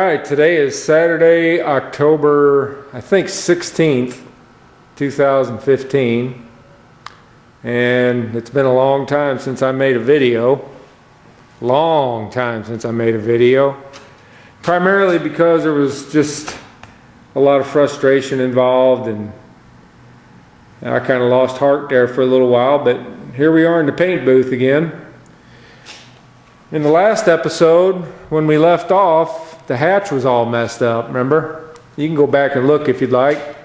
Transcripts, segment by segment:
Alright, today is Saturday, October, I think 16th, 2015. And it's been a long time since I made a video. Long time since I made a video. Primarily because there was just a lot of frustration involved, and I kind of lost heart there for a little while, but here we are in the paint booth again. In the last episode, when we left off, the hatch was all messed up, remember? You can go back and look if you'd like.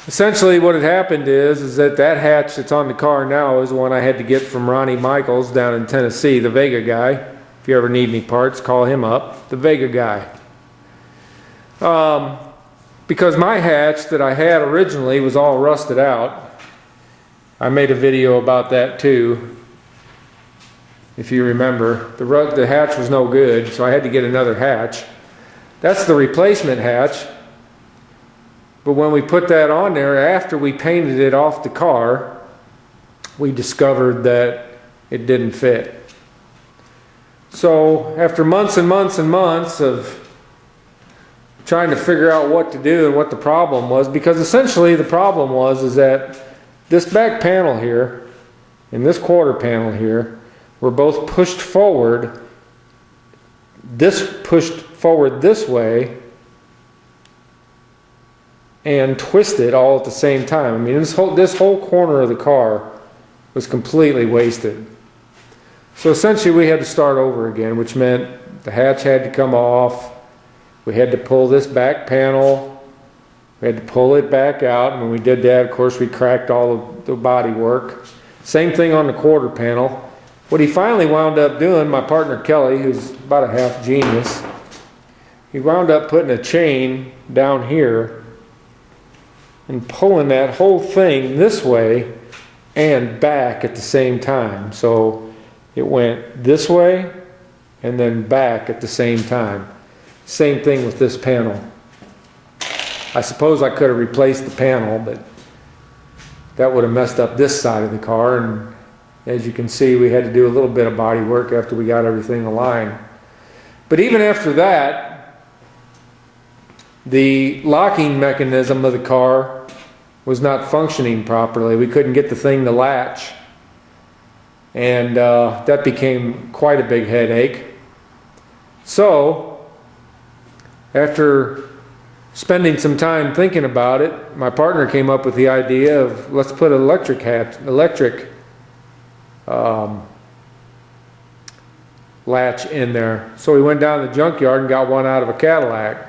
Essentially what had happened is that hatch that's on the car now is the one I had to get from Ronnie Michaels down in Tennessee, the Vega guy. If you ever need any parts, call him up, the Vega guy. Because my hatch that I had originally was all rusted out. I made a video about that too. If you remember, the hatch was no good, so I had to get another hatch. That's the replacement hatch. But when we put that on there, after we painted it off the car, we discovered that it didn't fit. So after months and months and months of trying to figure out what to do and what the problem was, because essentially the problem was that this back panel here and this quarter panel here were both pushed forward. This pushed forward this way and twisted all at the same time. I mean, this whole corner of the car was completely wasted. So essentially we had to start over again, which meant the hatch had to come off. We had to pull this back panel. We had to pull it back out. And when we did that, of course, we cracked all of the body work. Same thing on the quarter panel. What he finally wound up doing, my partner Kelly, who's about a half genius, he wound up putting a chain down here and pulling that whole thing this way and back at the same time. So it went this way and then back at the same time. Same thing with this panel. I suppose I could have replaced the panel, but that would have messed up this side of the car, and as you can see, we had to do a little bit of body work after we got everything aligned. But even after that, the locking mechanism of the car was not functioning properly. We couldn't get the thing to latch. And that became quite a big headache. So, after spending some time thinking about it, my partner came up with the idea of, let's put an electric latch in there. So we went down to the junkyard and got one out of a Cadillac.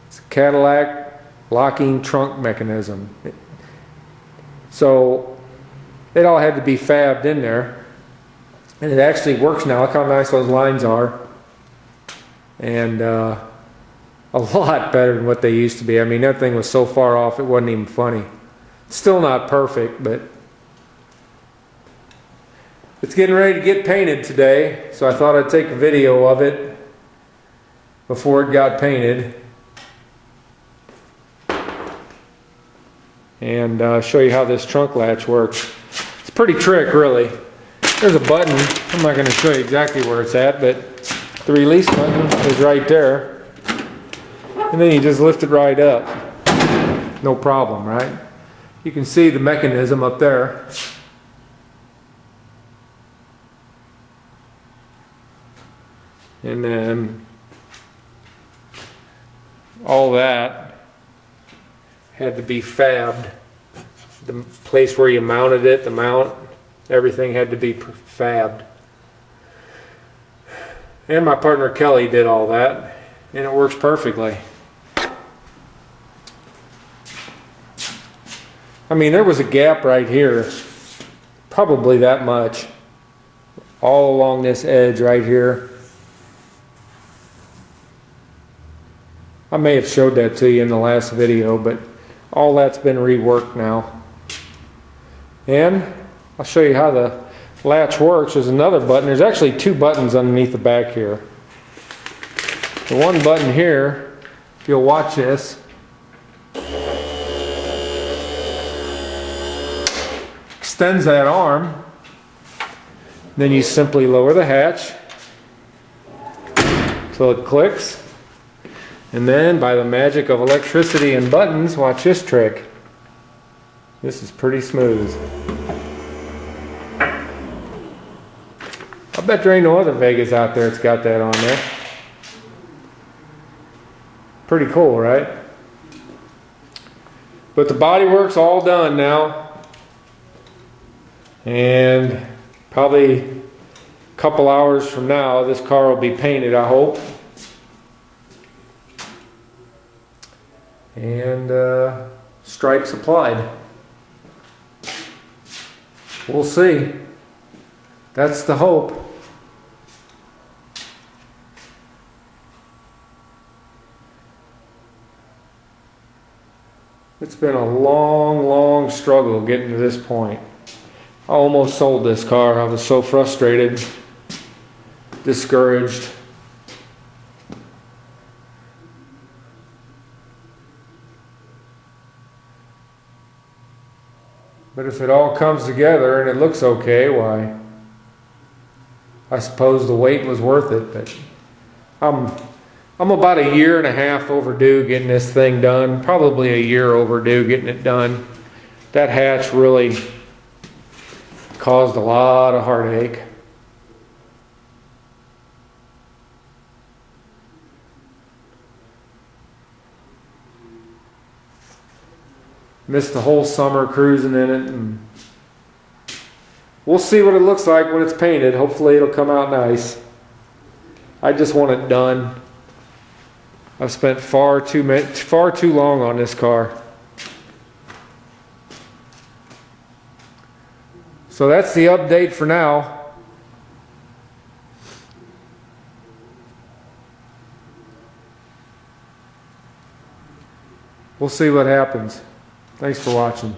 It's a Cadillac locking trunk mechanism. So it all had to be fabbed in there, and it actually works now. Look how nice those lines are, and a lot better than what they used to be. I mean, that thing was so far off it wasn't even funny. Still not perfect, but it's getting ready to get painted today, so I thought I'd take a video of it before it got painted and show you how this trunk latch works. It's a pretty trick, really. There's a button. I'm not going to show you exactly where it's at, but the release button is right there, and then you just lift it right up. No problem, right? You can see the mechanism up there. And then all that had to be fabbed. The place where you mounted it, the mount, everything had to be fabbed. And my partner Kelly did all that, and it works perfectly. I mean, there was a gap right here, probably that much, all along this edge right here. I may have showed that to you in the last video, but all that's been reworked now. And I'll show you how the latch works. There's another button. There's actually two buttons underneath the back here. The one button here, if you'll watch this, extends that arm. Then you simply lower the hatch So it clicks. And then by the magic of electricity and buttons, watch this trick. This is pretty smooth. I bet there ain't no other Vegas out there that's got that on there. Pretty cool, right? But the bodywork's all done now. And probably a couple hours from now, this car will be painted, I hope. And stripes applied. We'll see. That's the hope. It's been a long, long struggle getting to this point. I almost sold this car. I was so frustrated, discouraged. But if it all comes together and it looks okay, why, I suppose the wait was worth it. But I'm about a year and a half overdue getting this thing done. Probably a year overdue getting it done. That hatch really caused a lot of heartache. Missed the whole summer cruising in it, and we'll see what it looks like when it's painted. Hopefully it'll come out nice. I just want it done. I've spent far too long on this car. So that's the update for now. We'll see what happens. Thanks for watching.